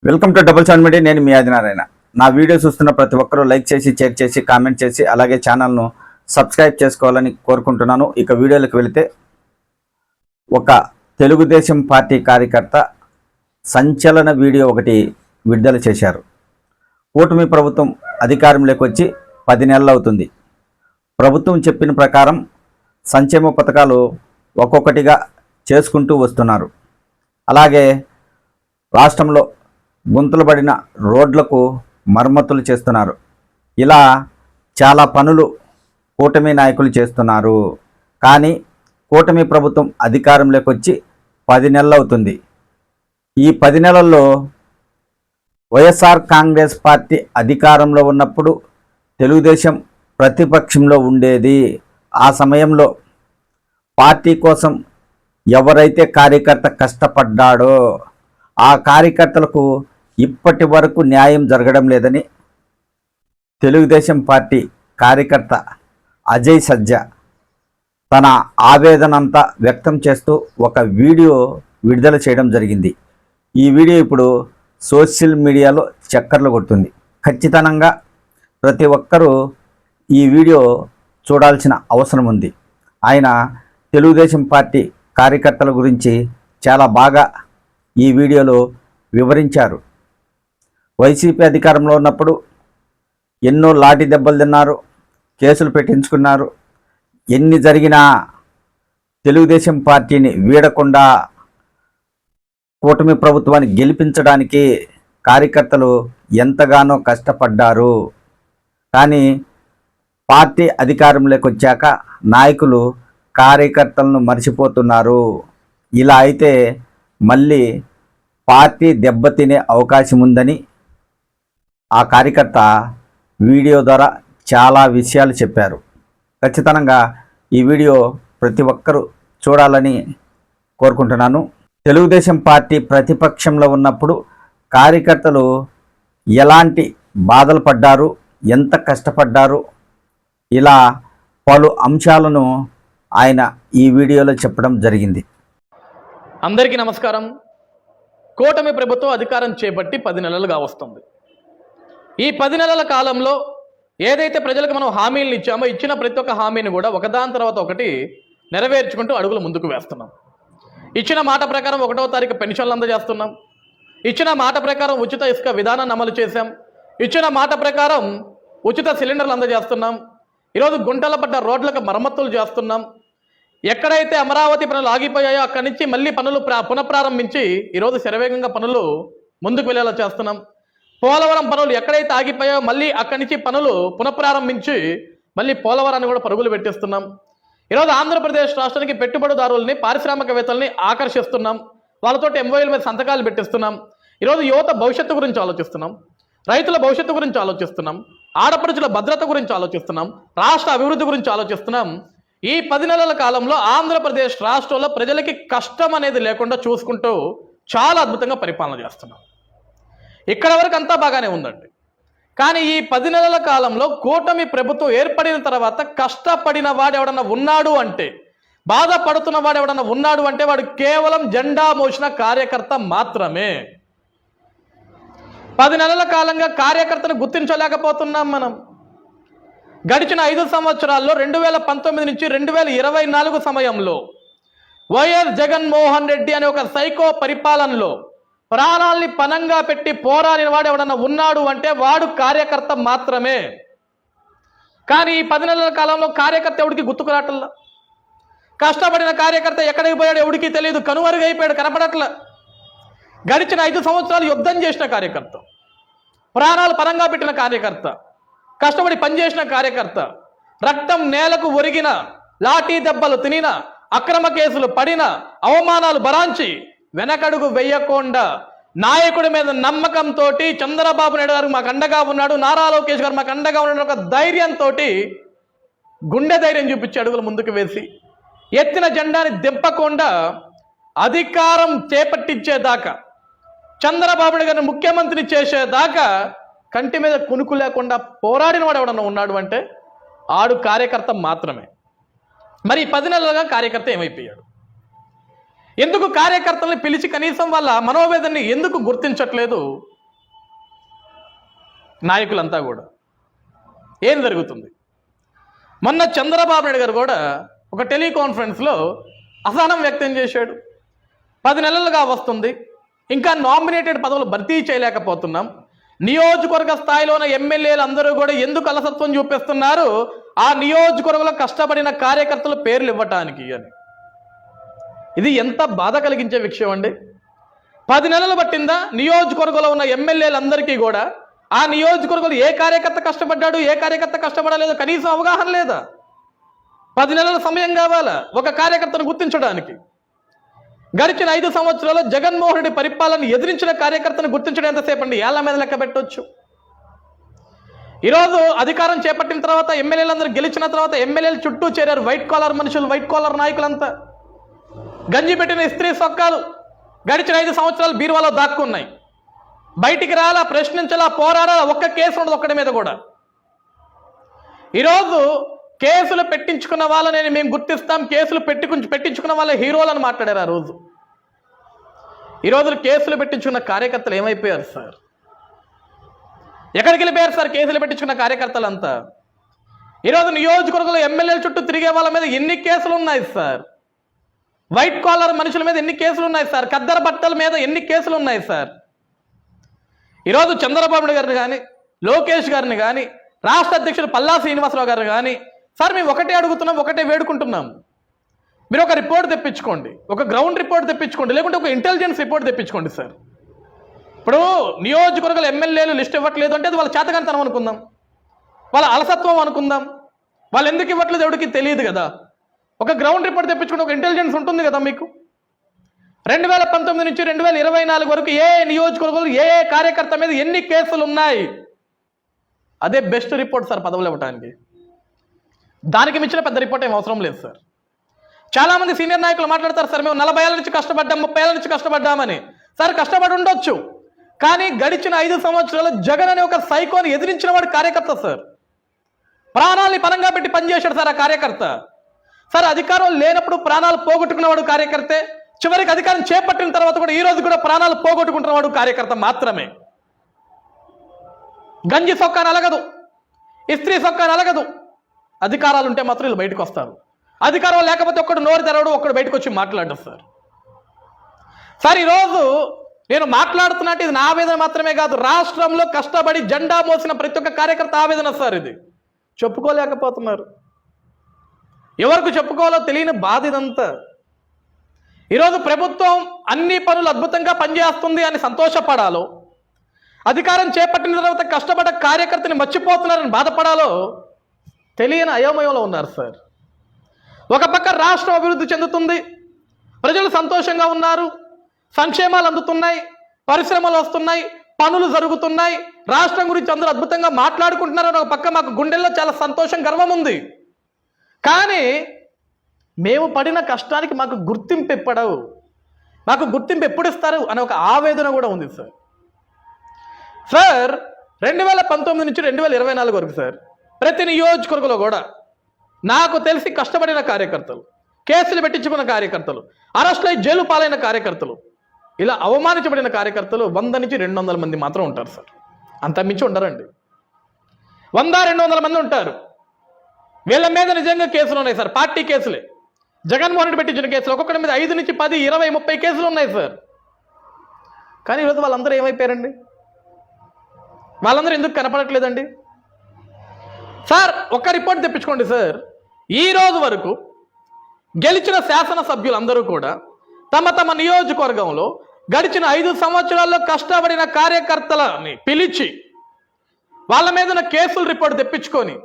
Welcome to double seven media. నేను మీ ఆదినారాయణ. నా video చూస్తున్న ప్రతి ఒక్కరూ లైక్ చేసి, షేర్ చేసి, కామెంట్ చేసి, అలాగే ఛానల్ను సబ్స్క్రైబ్ చేసుకోవాలని కోరుకుంటున్నాను. ఇక వీడియోలకు వెళితే, ఒక తెలుగుదేశం పార్టీ కార్యకర్త సంచలన వీడియో ఒకటి విడుదల చేశారు. కూటమి ప్రభుత్వం అధికారంలోకి వచ్చి 10 నెలలు అవుతుంది. ప్రభుత్వం చెప్పిన ప్రకారం సంక్షేమ పథకాలు ఒక్కొక్కటిగా చేసుకుంటూ వస్తున్నారు. అలాగే రాష్ట్రంలో గుంతలు పడిన రోడ్లకు మరమ్మతులు చేస్తున్నారు. ఇలా చాలా పనులు కూటమి నాయకులు చేస్తున్నారు. కానీ కూటమి ప్రభుత్వం అధికారంలోకి వచ్చి 10 నెలలు అవుతుంది. ఈ 10 నెలల్లో వైఎస్ఆర్ కాంగ్రెస్ పార్టీ అధికారంలో ఉన్నప్పుడు తెలుగుదేశం ప్రతిపక్షంలో ఉండేది. ఆ సమయంలో పార్టీ కోసం ఎవరైతే కార్యకర్త కష్టపడ్డాడో ఆ కార్యకర్తలకు ఇప్పటి వరకు న్యాయం జరగడం లేదని తెలుగుదేశం పార్టీ కార్యకర్త అజయ్ సజ్జా తన ఆవేదనంతా వ్యక్తం చేస్తూ ఒక వీడియో విడుదల చేయడం జరిగింది. ఈ వీడియో ఇప్పుడు సోషల్ మీడియాలో చక్కర్లు కొడుతుంది. ఖచ్చితంగా ప్రతి ఒక్కరూ ఈ వీడియో చూడాల్సిన అవసరం ఉంది. ఆయన తెలుగుదేశం పార్టీ కార్యకర్తల గురించి చాలా బాగా ఈ వీడియోలో వివరించారు. వైసీపీ అధికారంలో ఉన్నప్పుడు ఎన్నో లాఠీ దెబ్బలు తిన్నారు, కేసులు పెట్టించుకున్నారు. ఎన్ని జరిగినా తెలుగుదేశం పార్టీని వీడకుండా కూటమి ప్రభుత్వాన్ని గెలిపించడానికి కార్యకర్తలు ఎంతగానో కష్టపడ్డారు. కానీ పార్టీ అధికారంలోకి వచ్చాక నాయకులు కార్యకర్తలను మర్చిపోతున్నారు. ఇలా అయితే మళ్ళీ పార్టీ దెబ్బతినే అవకాశం ఉందని ఆ కార్యకర్త వీడియో ద్వారా చాలా విషయాలు చెప్పారు. ఖచ్చితంగా ఈ వీడియో ప్రతి ఒక్కరూ చూడాలని కోరుకుంటున్నాను. తెలుగుదేశం పార్టీ ప్రతిపక్షంలో ఉన్నప్పుడు కార్యకర్తలు ఎలాంటి బాధలు పడ్డారు, ఎంత కష్టపడ్డారు, ఇలా పలు అంశాలను ఆయన ఈ వీడియోలో చెప్పడం జరిగింది. అందరికీ నమస్కారం. కూటమి ప్రభుత్వం అధికారం చేపట్టి 10 నెలలుగా వస్తుంది. ఈ 10 నెలల కాలంలో ఏదైతే ప్రజలకు మనం హామీలను ఇచ్చామో ఇచ్చిన ప్రతి ఒక్క హామీని కూడా ఒకదాని తర్వాత ఒకటి నెరవేర్చుకుంటూ అడుగులు ముందుకు వేస్తున్నాం. ఇచ్చిన మాట ప్రకారం 1వ తారీఖు పెన్షన్లు అందజేస్తున్నాం. ఇచ్చిన మాట ప్రకారం ఉచిత ఇసుక విధానాన్ని అమలు చేశాం. ఇచ్చిన మాట ప్రకారం ఉచిత సిలిండర్లు అందజేస్తున్నాం. ఈరోజు గుంటల పడ్డ రోడ్లకు మరమ్మతులు చేస్తున్నాం. ఎక్కడైతే అమరావతి పనులు ఆగిపోయాయో అక్కడి నుంచి మళ్ళీ పనులు పునఃప్రారంభించి ఈరోజు శరవేగంగా పనులు ముందుకు వెళ్ళేలా చేస్తున్నాం. పోలవరం పనులు ఎక్కడైతే ఆగిపోయాయో మళ్ళీ అక్కడి నుంచి పనులు పునఃప్రారంభించి మళ్ళీ పోలవరాన్ని కూడా పరుగులు పెట్టిస్తున్నాం. ఈరోజు ఆంధ్రప్రదేశ్ రాష్ట్రానికి పెట్టుబడిదారుల్ని, పారిశ్రామికవేత్తల్ని ఆకర్షిస్తున్నాం. వాళ్ళతోటి ఎంఓఏల మీద సంతకాలు పెట్టిస్తున్నాం. ఈరోజు యువత భవిష్యత్తు గురించి ఆలోచిస్తున్నాం, రైతుల భవిష్యత్తు గురించి ఆలోచిస్తున్నాం, ఆడపడుచుల భద్రత గురించి ఆలోచిస్తున్నాం, రాష్ట్ర అభివృద్ధి గురించి ఆలోచిస్తున్నాం. ఈ 10 నెలల కాలంలో ఆంధ్రప్రదేశ్ రాష్ట్రంలో ప్రజలకి కష్టం అనేది లేకుండా చూసుకుంటూ చాలా అద్భుతంగా పరిపాలన చేస్తున్నాం. ఇక్కడ వరకు అంతా బాగానే ఉందండి. కానీ ఈ 10 నెలల కాలంలో కూటమి ప్రభుత్వం ఏర్పడిన తర్వాత కష్టపడిన వాడు ఎవడన్నా ఉన్నాడు అంటే, బాధపడుతున్న వాడు ఎవడన్నా ఉన్నాడు అంటే వాడు కేవలం జెండా మోసిన కార్యకర్త మాత్రమే. 10 నెలల కాలంగా కార్యకర్తను గుర్తించలేకపోతున్నాం మనం. గడిచిన 5 సంవత్సరాల్లో 2019 నుంచి 2024 సమయంలో వైఎస్ జగన్మోహన్ రెడ్డి అనే ఒక సైకో పరిపాలనలో ప్రాణాల్ని పనంగా పెట్టి పోరాడిన వాడు ఎవడన్నా ఉన్నాడు అంటే వాడు కార్యకర్త మాత్రమే. కానీ ఈ 10 నెలల కాలంలో కార్యకర్త ఎవడికి గుర్తుకురాటల్లా. కష్టపడిన కార్యకర్త ఎక్కడికి పోయాడు ఎవడికి తెలియదు, కనుమరుగైపోయాడు, కనపడట్ల. గడిచిన 5 సంవత్సరాలు యుద్ధం చేసిన కార్యకర్త, ప్రాణాలు పనంగా పెట్టిన కార్యకర్త, కష్టపడి పనిచేసిన కార్యకర్త, రక్తం నేలకు ఒరిగిన, లాఠీ దెబ్బలు తినిన, అక్రమ కేసులు పడిన, అవమానాలు భరాంచి వెనకడుగు వెయ్యకుండా నాయకుడి మీద నమ్మకంతో చంద్రబాబు నాయుడు గారు మాకు అండగా ఉన్నాడు, నారా లోకేష్ గారు మాకు అండగా ఉన్నాడు ఒక ధైర్యంతో గుండె ధైర్యం చూపించి అడుగులు ముందుకు వేసి ఎత్తిన జెండాని దింపకుండా అధికారం చేపట్టించేదాకా, చంద్రబాబు నాయుడు గారిని ముఖ్యమంత్రి చేసేదాకా కంటి మీద కునుకు లేకుండా పోరాడిన వాడు ఎవడన్నా ఉన్నాడు అంటే ఆడు కార్యకర్త మాత్రమే. మరి 10 నెలలుగా కార్యకర్త ఏమైపోయాడు? ఎందుకు కార్యకర్తల్ని పిలిచి కనీసం వాళ్ళ మనోవేదనని ఎందుకు గుర్తించట్లేదు? నాయకులంతా కూడా. ఏం జరుగుతుంది? మొన్న చంద్రబాబు నాయుడు గారు కూడా ఒక టెలికాన్ఫరెన్స్లో అసహనం వ్యక్తం చేశాడు. 10 నెలలుగా వస్తుంది, ఇంకా నామినేటెడ్ పదవులు భర్తీ చేయలేకపోతున్నాం, నియోజకవర్గ స్థాయిలోని ఎమ్మెల్యేలు అందరూ కూడా ఎందుకు అలసత్వం చూపిస్తున్నారు ఆ నియోజకవర్గంలో కష్టపడిన కార్యకర్తల పేర్లు ఇవ్వటానికి అని. ఇది ఎంత బాధ కలిగించే విషయం అండి. 10 నెలలు పట్టిందా నియోజకవర్గంలో ఉన్న ఎమ్మెల్యేలందరికీ కూడా ఆ నియోజకవర్గంలో ఏ కార్యకర్త కష్టపడ్డాడు, ఏ కార్యకర్త కష్టపడలేదు కనీసం అవగాహన లేదా? 10 నెలల సమయం కావాలా ఒక కార్యకర్తను గుర్తించడానికి? గడిచిన 5 సంవత్సరాల్లో జగన్మోహన్ రెడ్డి పరిపాలన ఎదిరించిన కార్యకర్తను గుర్తించడం ఎంతసేపు అండి? ఏళ్ల మీద లెక్క పెట్టవచ్చు. ఈరోజు అధికారం చేపట్టిన తర్వాత ఎమ్మెల్యేలందరూ గెలిచిన తర్వాత ఎమ్మెల్యేలు చుట్టూ చేరారు వైట్ కాలర్ మనుషులు, వైట్ కాలర్ నాయకులంతా. గంజి పెట్టిన ఇస్త్రీ సొక్కాలు గడిచిన 5 సంవత్సరాలు బీరువాలో దాక్కున్నాయి. బయటికి రాలా, ప్రశ్నించాలా, పోరాడాలా, ఒక్క కేసు ఉండదు ఒక్కడి మీద కూడా. ఈరోజు కేసులు పెట్టించుకున్న వాళ్ళని మేము గుర్తిస్తాం, కేసులు పెట్టించుకున్న వాళ్ళ హీరోలను మాట్లాడారు ఆ రోజు. ఈరోజు కేసులు పెట్టించుకున్న కార్యకర్తలు ఏమైపోయారు సార్? ఎక్కడికి వెళ్ళిపోయారు సార్ కేసులు పెట్టించుకున్న కార్యకర్తలంతా? ఈరోజు నియోజకవర్గంలో ఎమ్మెల్యేల చుట్టూ తిరిగే వాళ్ళ మీద ఎన్ని కేసులు ఉన్నాయి సార్? వైట్ కాలర్ మనుషుల మీద ఎన్ని కేసులు ఉన్నాయి సార్? ఖద్దరు బట్టల మీద ఎన్ని కేసులు ఉన్నాయి సార్? ఈరోజు చంద్రబాబు నాయుడు గారిని కానీ, లోకేష్ గారిని కానీ, రాష్ట్ర అధ్యక్షుడు పల్లా శ్రీనివాసరావు గారిని కానీ, సార్ మేము ఒకటే అడుగుతున్నాం, ఒకటే వేడుకుంటున్నాం, మీరు ఒక రిపోర్ట్ తెప్పించుకోండి, ఒక గ్రౌండ్ రిపోర్ట్ తెప్పించుకోండి, లేకుంటే ఒక ఇంటెలిజెన్స్ రిపోర్ట్ తెప్పించుకోండి సార్. ఇప్పుడు నియోజకవర్గాల ఎమ్మెల్యేలు లిస్ట్ ఇవ్వట్లేదు అంటే అది వాళ్ళ చేతకానితనం అనుకుందాం, వాళ్ళ అలసత్వం అనుకుందాం. వాళ్ళు ఎందుకు ఇవ్వట్లేదు ఎవరికి తెలియదు కదా. ఒక గ్రౌండ్ రిపోర్ట్ తెప్పించుకుంటే ఒక ఇంటెలిజెన్స్ ఉంటుంది కదా మీకు. 2019 నుంచి 2024 వరకు ఏ నియోజకవర్గంలో ఏ కార్యకర్త మీద ఎన్ని కేసులు ఉన్నాయి, అదే బెస్ట్ రిపోర్ట్ సార్ పదవులు ఇవ్వడానికి. దానికి మించిన పెద్ద రిపోర్ట్ ఏం అవసరం లేదు సార్. చాలామంది సీనియర్ నాయకులు మాట్లాడతారు సార్ మేము 40 ఏళ్ళ నుంచి కష్టపడ్డాం, 30 ఏళ్ళ నుంచి కష్టపడ్డామని. సార్ కష్టపడి ఉండొచ్చు, కానీ గడిచిన 5 సంవత్సరాలు జగన్ అనే ఒక సైకోని ఎదిరించిన వాడు కార్యకర్త సార్. ప్రాణాలని పరంగా పెట్టి పనిచేశాడు సార్ ఆ కార్యకర్త. సార్ అధికారం లేనప్పుడు ప్రాణాలు పోగొట్టుకున్నవాడు కార్యకర్తే, చివరికి అధికారం చేపట్టిన తర్వాత కూడా ఈ రోజు కూడా ప్రాణాలు పోగొట్టుకుంటున్నవాడు కార్యకర్త మాత్రమే. గంజి సొక్కాను అలగదు, ఇస్త్రీ సొక్కాను అలగదు. అధికారాలు ఉంటే మాత్రం వీళ్ళు బయటకు వస్తారు. అధికారం లేకపోతే ఒక్కడు నోరు తెరవడు, ఒక్కడు బయటకు వచ్చి మాట్లాడరు సార్. సార్ ఈరోజు నేను మాట్లాడుతున్నట్టు ఇది నా ఆవేదన మాత్రమే కాదు, రాష్ట్రంలో కష్టపడి జెండా మోసిన ప్రతి ఒక్క కార్యకర్త ఆవేదన సార్. ఇది చెప్పుకోలేకపోతున్నారు, ఎవరికి చెప్పుకోవాలో తెలియని బాధ ఇదంతా. ఈరోజు ప్రభుత్వం అన్ని పనులు అద్భుతంగా పనిచేస్తుంది అని సంతోషపడాలో, అధికారం చేపట్టిన తర్వాత కష్టపడ్డ కార్యకర్తని మర్చిపోతున్నారని బాధపడాలో తెలియని అయోమయంలో ఉన్నారు సార్. ఒక పక్క రాష్ట్రం అభివృద్ధి చెందుతుంది, ప్రజలు సంతోషంగా ఉన్నారు, సంక్షేమాలు అందుతున్నాయి, పరిశ్రమలు వస్తున్నాయి, పనులు జరుగుతున్నాయి, రాష్ట్రం గురించి అందరూ అద్భుతంగా మాట్లాడుకుంటున్నారు. ఒక పక్క మాకు గుండెల్లో చాలా సంతోషం, గర్వం ఉంది. కానీ మేము పడిన కష్టానికి మాకు గుర్తింపు ఎప్పడవు, మాకు గుర్తింపు ఎప్పుడు ఇస్తారు అనే ఒక ఆవేదన కూడా ఉంది సార్. సార్ 2019 నుంచి 2024 వరకు సార్ ప్రతి నియోజకవర్గంలో కూడా నాకు తెలిసి కష్టపడిన కార్యకర్తలు, కేసులు పెట్టించుకున్న కార్యకర్తలు, అరెస్టులై జైలు పాలైన కార్యకర్తలు, ఇలా అవమానించబడిన కార్యకర్తలు 100 నుంచి 200 మంది మాత్రం ఉంటారు సార్. అంత మించి ఉండరండి. 100-200 మంది ఉంటారు. వీళ్ళ మీద నిజంగా కేసులు ఉన్నాయి సార్, పార్టీ కేసులే. జగన్మోహన్ రెడ్డి పెట్టించిన కేసులు ఒక్కొక్కటి మీద 5 నుంచి 10, 20, 30 కేసులు ఉన్నాయి సార్. కానీ ఈరోజు వాళ్ళందరూ ఏమైపోయారండి? వాళ్ళందరూ ఎందుకు కనపడట్లేదండి? సార్ ఒక్క రిపోర్ట్ తెప్పించుకోండి సార్. ఈ రోజు వరకు గెలిచిన శాసనసభ్యులందరూ కూడా తమ తమ నియోజకవర్గంలో గడిచిన 5 సంవత్సరాల్లో కష్టపడిన కార్యకర్తలని పిలిచి వాళ్ళ మీద ఉన్న కేసుల రిపోర్ట్ తెప్పించుకొని,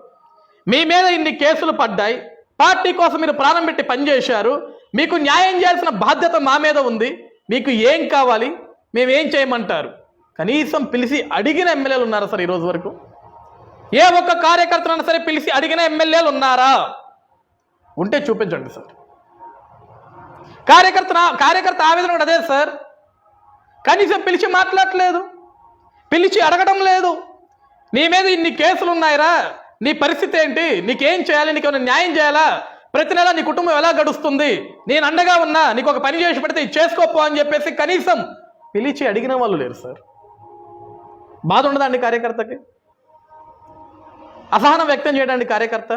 మీ మీద ఇన్ని కేసులు పడ్డాయి, పార్టీ కోసం మీరు ప్రాణం పెట్టి పనిచేశారు, మీకు న్యాయం చేయాల్సిన బాధ్యత మా మీద ఉంది, మీకు ఏం కావాలి, మేమేం చేయమంటారు, కనీసం పిలిచి అడిగిన ఎమ్మెల్యేలు ఉన్నారా సార్? ఈరోజు వరకు ఏ ఒక్క కార్యకర్తనైనా సరే పిలిచి అడిగిన ఎమ్మెల్యేలు ఉన్నారా? ఉంటే చూపించండి సార్. కార్యకర్త ఆవేదన కూడా అదే సార్. కనీసం పిలిచి మాట్లాడట్లేదు, పిలిచి అడగడం లేదు. నీ మీద ఇన్ని కేసులు ఉన్నాయిరా, నీ పరిస్థితి ఏంటి, నీకేం చేయాలి, నీకు ఏమైనా న్యాయం చేయాలా, ప్రతి నెల నీ కుటుంబం ఎలా గడుస్తుంది, నేను అండగా ఉన్నా, నీకు ఒక పని చేసి పెడితే ఇది చేసుకోపో అని చెప్పేసి కనీసం పిలిచి అడిగిన వాళ్ళు లేరు సార్. బాధ ఉండదా అండి కార్యకర్తకి? అసహనం వ్యక్తం చేయడానికి కార్యకర్త?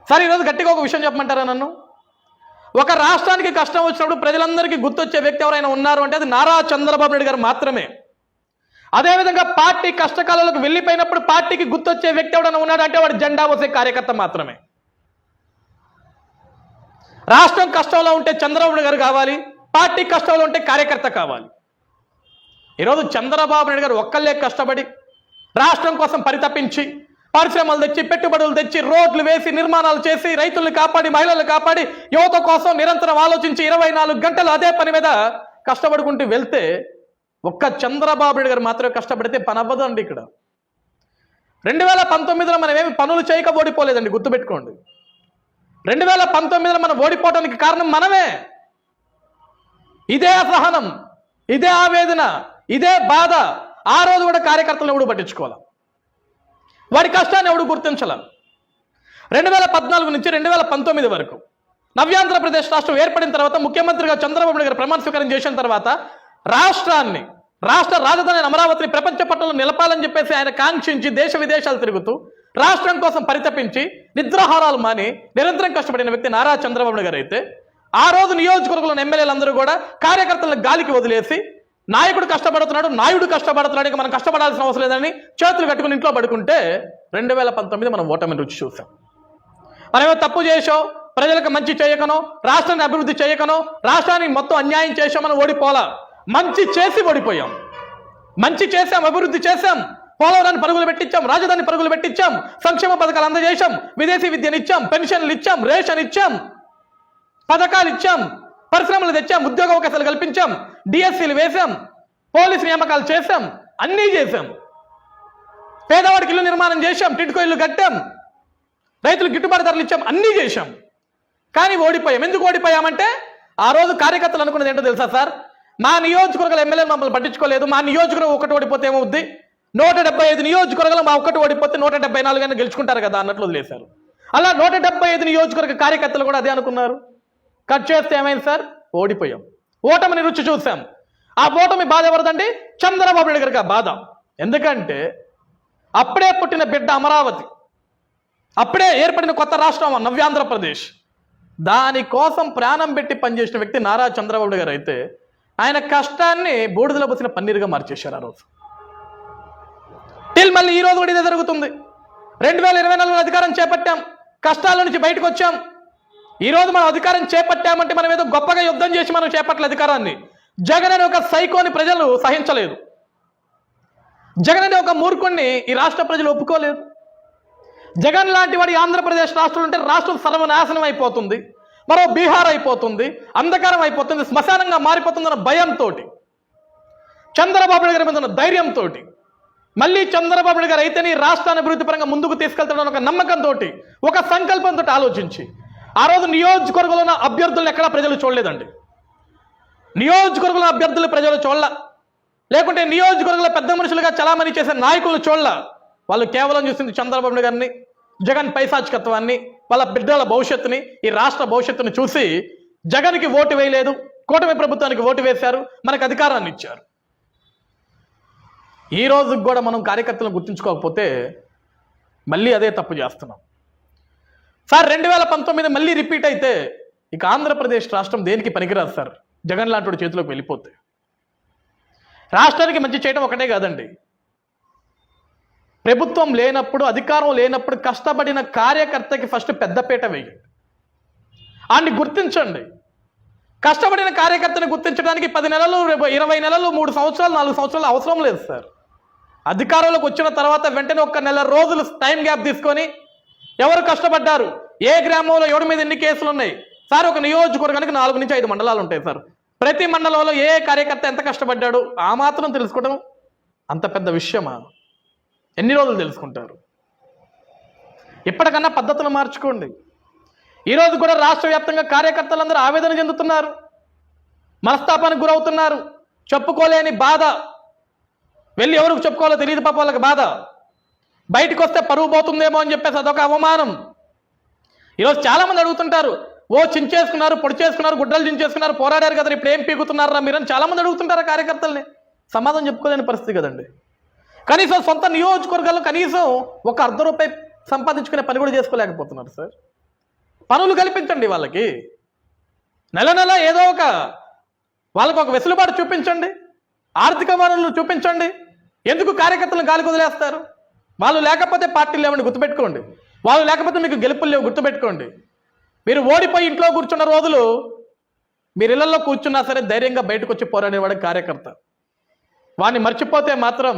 సరే, ఈరోజు గట్టిగా ఒక విషయం చెప్పమంటారా నన్ను? ఒక రాష్ట్రానికి కష్టం వచ్చినప్పుడు ప్రజలందరికీ గుర్తొచ్చే వ్యక్తి ఎవరైనా ఉన్నారు అంటే అది నారా చంద్రబాబు నాయుడు గారు మాత్రమే. అదేవిధంగా పార్టీ కష్టకాలంలోకి వెళ్ళిపోయినప్పుడు పార్టీకి గుర్తొచ్చే వ్యక్తి ఎవరైనా ఉన్నాడు అంటే వాడు జెండా మోసే కార్యకర్త మాత్రమే. రాష్ట్రం కష్టంలో ఉంటే చంద్రబాబు నాయుడు గారు కావాలి, పార్టీ కష్టంలో ఉంటే కార్యకర్త కావాలి. ఈరోజు చంద్రబాబు నాయుడు గారు ఒక్కళ్ళే కష్టపడి రాష్ట్రం కోసం పరితపించి పరిశ్రమలు తెచ్చి, పెట్టుబడులు తెచ్చి, రోడ్లు వేసి, నిర్మాణాలు చేసి, రైతులను కాపాడి, మహిళలను కాపాడి, యువత కోసం నిరంతరం ఆలోచించి 24 గంటలు అదే పని మీద కష్టపడుకుంటూ వెళ్తే ఒక్క చంద్రబాబు నాయుడు గారు మాత్రమే కష్టపడితే పని అవ్వదు అండి. ఇక్కడ 2019లో మనం ఏమి పనులు చేయక ఓడిపోలేదండి, గుర్తుపెట్టుకోండి. 2019లో మనం ఓడిపోవడానికి కారణం మనమే. ఇదే అసహనం, ఇదే ఆవేదన, ఇదే బాధ ఆ రోజు కూడా కార్యకర్తలను ఎవడు పట్టించుకోవాలి, వాడి కష్టాన్ని ఎవడు గుర్తించాల. 2014 నుంచి 2019 వరకు నవ్యాంధ్రప్రదేశ్ రాష్ట్రం ఏర్పడిన తర్వాత ముఖ్యమంత్రిగా చంద్రబాబు నాయుడు గారు ప్రమాణ స్వీకారం చేసిన తర్వాత రాష్ట్ర రాజధాని అమరావతిని ప్రపంచ పట్టణంలో నిలపాలని చెప్పేసి ఆయన కాంక్షించి దేశ విదేశాలు తిరుగుతూ రాష్ట్రం కోసం పరితపించి నిద్రాహారాలు మాని నిరంతరం కష్టపడిన వ్యక్తి నారా చంద్రబాబు నాయుడు గారు అయితే ఆ రోజు నియోజకవర్గంలోని ఎమ్మెల్యేలందరూ కూడా కార్యకర్తలను గాలికి వదిలేసి నాయకుడు కష్టపడుతున్నాడు, నాయుడు కష్టపడుతున్నాడు, ఇక మనం కష్టపడాల్సిన అవసరం లేదని చేతులు కట్టుకుని ఇంట్లో పడుకుంటే 2019 మనం ఓటమిని రుచి చూసాం. మనమేమో తప్పు చేసాం, ప్రజలకు మంచి చేయకనో, రాష్ట్రాన్ని అభివృద్ధి చేయకనో, రాష్ట్రానికి మొత్తం అన్యాయం చేసామని ఓడిపోలా. మంచి చేసి ఓడిపోయాం. మంచి చేశాం, అభివృద్ధి చేశాం, పోలవరాన్ని పరుగులు పెట్టించాం, రాజధాని పరుగులు పెట్టించాం, సంక్షేమ పథకాలు అందజేశాం, విదేశీ విద్యనిచ్చాం, పెన్షన్లు ఇచ్చాం, రేషన్ ఇచ్చాం, పథకాలు ఇచ్చాం, పరిశ్రమలు తెచ్చాం, ఉద్యోగ అవకాశాలు కల్పించాం, డిఎస్సీలు వేశాం, పోలీసు నియామకాలు చేశాం, అన్నీ చేశాం. పేదవాడికి ఇల్లు నిర్మాణం చేశాం, టిడ్కో ఇల్లు కట్టాం, రైతులకు గిట్టుబాటు ధరలు ఇచ్చాం, అన్నీ చేశాం. కానీ ఓడిపోయాం. ఎందుకు ఓడిపోయామంటే ఆ రోజు కార్యకర్తలు అనుకున్నది ఏంటో తెలుసా సార్? మా నియోజకవర్గాల ఎమ్మెల్యేలు మమ్మల్ని పట్టించుకోలేదు, మా నియోజకవర్గం ఒకటి ఓడిపోతే ఏమవుద్ది, 175 నియోజకవర్గాలు మా ఒక్కటి ఓడిపోతే 174 అయినా గెలుచుకుంటారు కదా అన్నట్లు వదిలేశారు. అలా 175 నియోజకవర్గ కార్యకర్తలు కూడా అదే అనుకున్నారు. కట్ చేస్తే ఏమైంది సార్? ఓడిపోయాం. ఓటమిని రుచి చూసాం. ఆ ఓటమి బాధ ఎవరిదండి? చంద్రబాబు నాయుడు గారికి ఆ బాధ. ఎందుకంటే అప్పుడే పుట్టిన బిడ్డ అమరావతి, అప్పుడే ఏర్పడిన కొత్త రాష్ట్రం నవ్యాంధ్రప్రదేశ్, దానికోసం ప్రాణం పెట్టి పనిచేసిన వ్యక్తి నారా చంద్రబాబు నాయుడు గారు అయితే ఆయన కష్టాన్ని బూడిదలో పోసిన పన్నీరుగా మార్చేశారు ఆ రోజు. మళ్ళీ ఈ రోజు కూడా ఇదే జరుగుతుంది. 2024లో అధికారం చేపట్టాం, కష్టాల నుంచి బయటకు వచ్చాం. ఈ రోజు మనం అధికారం చేపట్టామంటే మనం ఏదో గొప్పగా యుద్ధం చేసి మనం చేపట్ల అధికారాన్ని. జగన్ అనే ఒక సైకోని ప్రజలు సహించలేదు. జగన్ అనే ఒక మూర్ఖుణ్ణి ఈ రాష్ట్ర ప్రజలు ఒప్పుకోలేదు. జగన్ లాంటి వాడి ఆంధ్రప్రదేశ్ రాష్ట్రంలో ఉంటే రాష్ట్రం సర్వనాశనం అయిపోతుంది, మరో బీహార్ అయిపోతుంది, అంధకారం అయిపోతుంది, శ్మశానంగా మారిపోతుందన్న భయంతో, చంద్రబాబు నాయుడు గారి మీద ఉన్న ధైర్యంతో, మళ్ళీ చంద్రబాబు నాయుడు గారు అయితేనే రాష్ట్రాన్ని అభివృద్ధి పరంగా ముందుకు తీసుకెళ్తాడని ఒక నమ్మకంతో, ఒక సంకల్పంతో ఆలోచించి ఆ రోజు నియోజకవర్గంలో ఉన్న అభ్యర్థులను ఎక్కడా ప్రజలు చూడలేదండి. నియోజకవర్గంలో అభ్యర్థులు ప్రజలు చూడాల, లేకుంటే నియోజకవర్గంలో పెద్ద మనుషులుగా చలామణి చేసే నాయకులు చూడాల. వాళ్ళు కేవలం చూసింది చంద్రబాబు నాయుడు గారిని, జగన్ పైశాచికత్వాన్ని, వాళ్ళ బిడ్డల భవిష్యత్తుని, ఈ రాష్ట్ర భవిష్యత్తుని చూసి జగన్కి ఓటు వేయలేదు, కూటమి ప్రభుత్వానికి ఓటు వేశారు, మనకు అధికారాన్ని ఇచ్చారు. ఈ రోజుకి కూడా మనం కార్యకర్తలను గుర్తించుకోకపోతే మళ్ళీ అదే తప్పు చేస్తున్నాం సార్. 2019 మళ్ళీ రిపీట్ అయితే ఇక ఆంధ్రప్రదేశ్ రాష్ట్రం దేనికి పనికిరాదు సార్. జగన్ లాంటి చేతిలోకి వెళ్ళిపోతే రాష్ట్రానికి మంచి చేయడం ఒకటే కాదండి, ప్రభుత్వం లేనప్పుడు, అధికారం లేనప్పుడు కష్టపడిన కార్యకర్తకి ఫస్ట్ పెద్దపీట వేయండి, ఆయన్ని గుర్తించండి. కష్టపడిన కార్యకర్తని గుర్తించడానికి 10 నెలలు, 20 నెలలు, 3 సంవత్సరాలు, 4 సంవత్సరాలు అవసరం లేదు సార్. అధికారంలోకి వచ్చిన తర్వాత వెంటనే 1 నెల రోజులు టైం గ్యాప్ తీసుకొని ఎవరు కష్టపడ్డారు, ఏ గ్రామంలో ఎవరి మీద ఎన్ని కేసులు ఉన్నాయి సార్. ఒక నియోజకవర్గానికి 4 నుంచి 5 మండలాలు ఉంటాయి సార్. ప్రతి మండలంలో ఏ కార్యకర్త ఎంత కష్టపడ్డాడు ఆ మాత్రం తెలుసుకోవడం అంత పెద్ద విషయమా? ఎన్ని రోజులు తెలుసుకుంటారు? ఇప్పటికన్నా పద్ధతులు మార్చుకోండి. ఈరోజు కూడా రాష్ట్ర వ్యాప్తంగా కార్యకర్తలందరూ ఆవేదన చెందుతున్నారు, మనస్తాపానికి గురవుతున్నారు, చెప్పుకోలేని బాధ, వెళ్ళి ఎవరికి చెప్పుకోవాలో తెలియదు పాప వాళ్ళకి బాధ. బయటకు వస్తే పరువు పోతుందేమో అని చెప్పేసి అదొక అవమానం. ఈరోజు చాలామంది అడుగుతుంటారు, ఓ చించేసుకున్నారు, పొడి చేసుకున్నారు, గుడ్డలు చించేసుకున్నారు, పోరాడారు కదా, ఇప్పుడు ఏం పీకుతున్నారా మీరని చాలామంది అడుగుతుంటారు కార్యకర్తల్ని. సమాధానం చెప్పుకోలేని పరిస్థితి కదండి. కనీసం సొంత నియోజకవర్గాల్లో కనీసం ఒక ₹1 సంపాదించుకునే పని కూడా చేసుకోలేకపోతున్నారు సార్. పనులు కల్పించండి వాళ్ళకి, నెల నెల ఏదో ఒక వాళ్ళకు ఒక వెసులుబాటు చూపించండి, ఆర్థిక వనరులు చూపించండి. ఎందుకు కార్యకర్తలను గాలికి వదిలేస్తారు? వాళ్ళు లేకపోతే పార్టీలు లేవని గుర్తుపెట్టుకోండి, వాళ్ళు లేకపోతే మీకు గెలుపులు లేవు గుర్తుపెట్టుకోండి. మీరు ఓడిపోయి ఇంట్లో కూర్చున్న రోజులు మీరు ఇళ్లలో కూర్చున్నా సరే ధైర్యంగా బయటకు వచ్చి పోరాడేవాడు కార్యకర్త. వాడిని మర్చిపోతే మాత్రం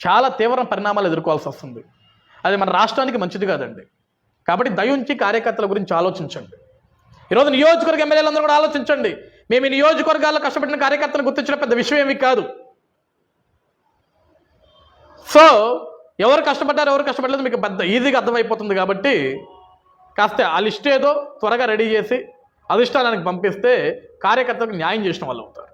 చాలా తీవ్ర పరిణామాలు ఎదుర్కోవాల్సి వస్తుంది. అది మన రాష్ట్రానికి మంచిది కాదండి. కాబట్టి దయించి కార్యకర్తల గురించి ఆలోచించండి. ఈరోజు నియోజకవర్గ ఎమ్మెల్యేలందరూ కూడా ఆలోచించండి. మేము ఈ నియోజకవర్గాల్లో కష్టపడిన కార్యకర్తలు గుర్తించడం పెద్ద విషయం ఏమీ కాదు. సో ఎవరు కష్టపడ్డారు ఎవరు కష్టపడలేదు మీకు పెద్ద ఈజీగా అర్థమైపోతుంది. కాబట్టి కాస్త ఆ లిస్ట్ ఏదో త్వరగా రెడీ చేసి అధిష్టానానికి పంపిస్తే కార్యకర్తలకు న్యాయం చేసిన వాళ్ళు అవుతారు.